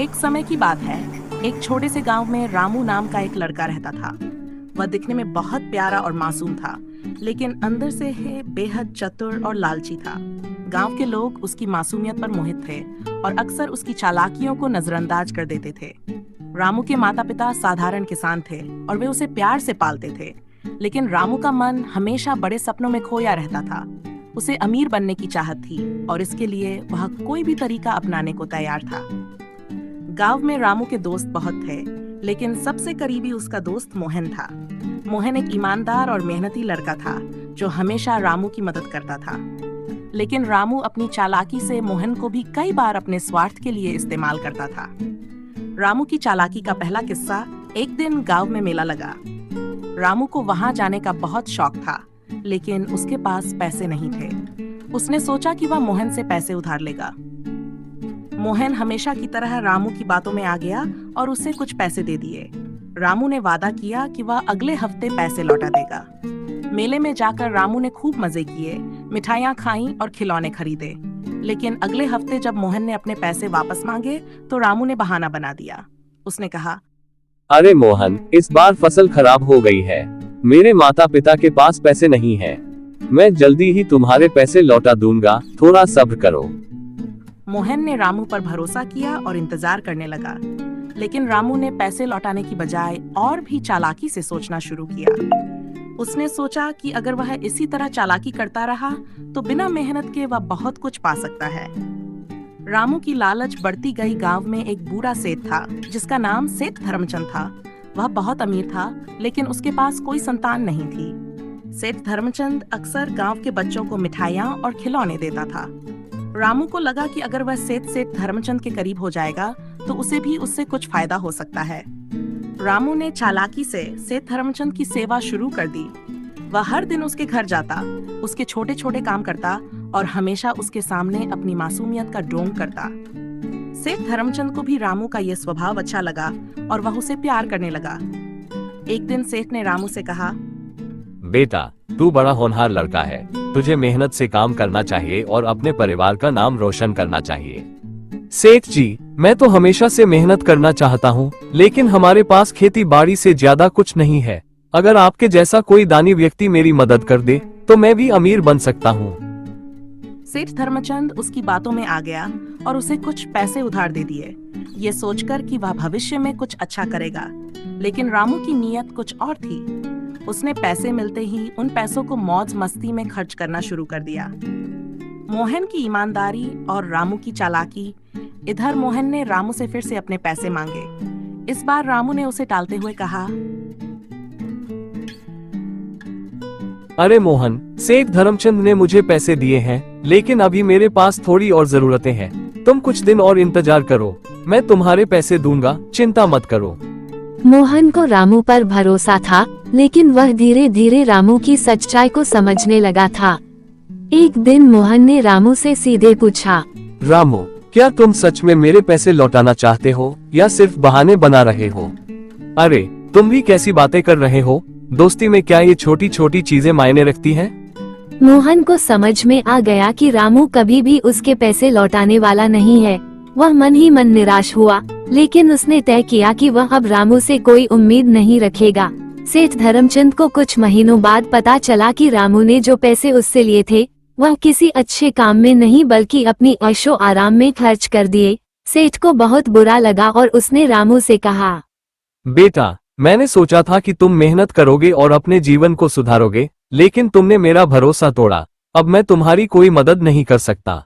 एक समय की बात है। एक छोटे से गांव में रामू नाम का एक लड़का रहता था। वह दिखने में बहुत प्यारा और मासूम था, लेकिन अंदर से है बेहद चतुर और लालची था। गांव के लोग उसकी मासूमियत पर मोहित थे और अक्सर उसकी चालाकियों को नजरअंदाज कर देते थे। रामू के माता पिता साधारण किसान थे और वे उसे प्यार से पालते थे, लेकिन रामू का मन हमेशा बड़े सपनों में खोया रहता था। उसे अमीर बनने की चाहत थी और इसके लिए वह कोई भी तरीका अपनाने को तैयार था। गांव में रामू के दोस्त बहुत थे, लेकिन सबसे करीबी उसका दोस्त मोहन था। मोहन एक ईमानदार और मेहनती लड़का था जो हमेशा रामू की मदद करता था। लेकिन रामू अपनी चालाकी से मोहन को भी कई बार अपने स्वार्थ के लिए इस्तेमाल करता था। रामू की चालाकी का पहला किस्सा, एक दिन गांव में मेला लगा। रामू को वहां जाने का बहुत शौक था, लेकिन उसके पास पैसे नहीं थे। उसने सोचा कि वह मोहन से पैसे उधार लेगा। मोहन हमेशा की तरह रामू की बातों में आ गया और उसे कुछ पैसे दे दिए। रामू ने वादा किया कि वह अगले हफ्ते पैसे लौटा देगा। मेले में जाकर रामू ने खूब मजे किए, मिठाइयाँ खाईं और खिलौने खरीदे। लेकिन अगले हफ्ते जब मोहन ने अपने पैसे वापस मांगे तो रामू ने बहाना बना दिया। उसने कहा, अरे मोहन, इस बार फसल खराब हो गई है। मेरे माता पिता के पास पैसे नहीं है। मैं जल्दी ही तुम्हारे पैसे लौटा दूंगा, थोड़ा सब्र करो। मोहन ने रामू पर भरोसा किया और इंतजार करने लगा। लेकिन रामू ने पैसे लौटाने की बजाय और भी चालाकी से सोचना शुरू किया। उसने सोचा कि अगर वह इसी तरह चालाकी करता रहा तो बिना मेहनत के वह बहुत कुछ पा सकता है। रामू की लालच बढ़ती गई। गांव में एक बूढ़ा सेठ था जिसका नाम सेठ धर्मचंद था। वह बहुत अमीर था, लेकिन उसके पास कोई संतान नहीं थी। सेठ धर्मचंद अक्सर गांव के बच्चों को मिठाइयाँ और खिलौने देता था। रामू को लगा कि अगर वह सेठ धर्मचंद के करीब हो जाएगा तो उसे भी उससे कुछ फायदा हो सकता है। रामू ने चालाकी से सेठ धर्मचंद की सेवा शुरू कर दी। वह हर दिन उसके घर जाता, उसके छोटे छोटे काम करता और हमेशा उसके सामने अपनी मासूमियत का ढोंग करता। सेठ धर्मचंद को भी रामू का यह स्वभाव अच्छा लगा और वह उसे प्यार करने लगा। एक दिन सेठ ने रामू से कहा, बेटा, तू बड़ा होनहार लड़का है। तुझे मेहनत से काम करना चाहिए और अपने परिवार का नाम रोशन करना चाहिए। सेठ जी, मैं तो हमेशा से मेहनत करना चाहता हूँ, लेकिन हमारे पास खेती बाड़ी से ज्यादा कुछ नहीं है। अगर आपके जैसा कोई दानी व्यक्ति मेरी मदद कर दे तो मैं भी अमीर बन सकता हूँ। सेठ धर्मचंद उसकी बातों में आ गया और उसे कुछ पैसे उधार दे दिए, ये सोचकर कि वह भविष्य में कुछ अच्छा करेगा। लेकिन रामू की नीयत कुछ और थी। उसने पैसे मिलते ही उन पैसों को मौज मस्ती में खर्च करना शुरू कर दिया। मोहन की ईमानदारी और रामू की चालाकी। इधर मोहन ने रामू से फिर से अपने पैसे मांगे। इस बार रामू ने उसे टालते हुए कहा, अरे मोहन, सेठ धर्मचंद ने मुझे पैसे दिए हैं, लेकिन अभी मेरे पास थोड़ी और जरूरतें हैं। तुम कुछ दिन और इंतजार करो, मैं तुम्हारे पैसे दूंगा, चिंता मत करो। मोहन को रामू पर भरोसा था, लेकिन वह धीरे धीरे रामू की सच्चाई को समझने लगा था। एक दिन मोहन ने रामू से सीधे पूछा, रामू, क्या तुम सच में मेरे पैसे लौटाना चाहते हो या सिर्फ बहाने बना रहे हो? अरे, तुम भी कैसी बातें कर रहे हो? दोस्ती में क्या ये छोटी छोटी चीजें मायने रखती हैं? मोहन को समझ में आ गया कि रामू कभी भी उसके पैसे लौटाने वाला नहीं है। वह मन ही मन निराश हुआ, लेकिन उसने तय किया कि वह अब रामू से कोई उम्मीद नहीं रखेगा। सेठ धर्मचंद को कुछ महीनों बाद पता चला कि रामू ने जो पैसे उससे लिए थे वह किसी अच्छे काम में नहीं बल्कि अपनी ऐशो आराम में खर्च कर दिए। सेठ को बहुत बुरा लगा और उसने रामू से कहा, बेटा, मैंने सोचा था कि तुम मेहनत करोगे और अपने जीवन को सुधारोगे, लेकिन तुमने मेरा भरोसा तोड़ा। अब मैं तुम्हारी कोई मदद नहीं कर सकता।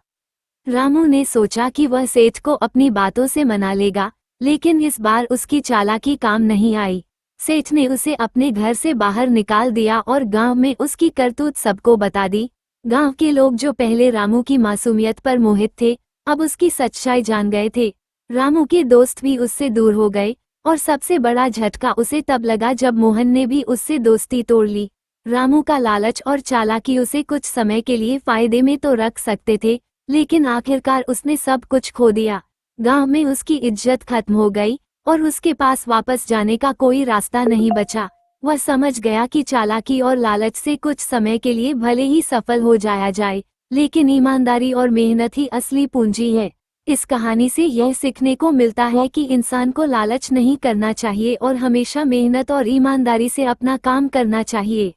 रामू ने सोचा कि वह सेठ को अपनी बातों से मना लेगा, लेकिन इस बार उसकी चालाकी काम नहीं आई। सेठ ने उसे अपने घर से बाहर निकाल दिया और गांव में उसकी करतूत सबको बता दी। गांव के लोग जो पहले रामू की मासूमियत पर मोहित थे, अब उसकी सच्चाई जान गए थे। रामू के दोस्त भी उससे दूर हो गए और सबसे बड़ा झटका उसे तब लगा जब मोहन ने भी उससे दोस्ती तोड़ ली। रामू का लालच और चालाकी उसे कुछ समय के लिए फायदे में तो रख सकते थे, लेकिन आखिरकार उसने सब कुछ खो दिया। गांव में उसकी इज्जत खत्म हो गई और उसके पास वापस जाने का कोई रास्ता नहीं बचा। वह समझ गया कि चालाकी और लालच से कुछ समय के लिए भले ही सफल हो जाया जाए, लेकिन ईमानदारी और मेहनत ही असली पूंजी है। इस कहानी से यह सीखने को मिलता है कि इंसान को लालच नहीं करना चाहिए और हमेशा मेहनत और ईमानदारी से अपना काम करना चाहिए।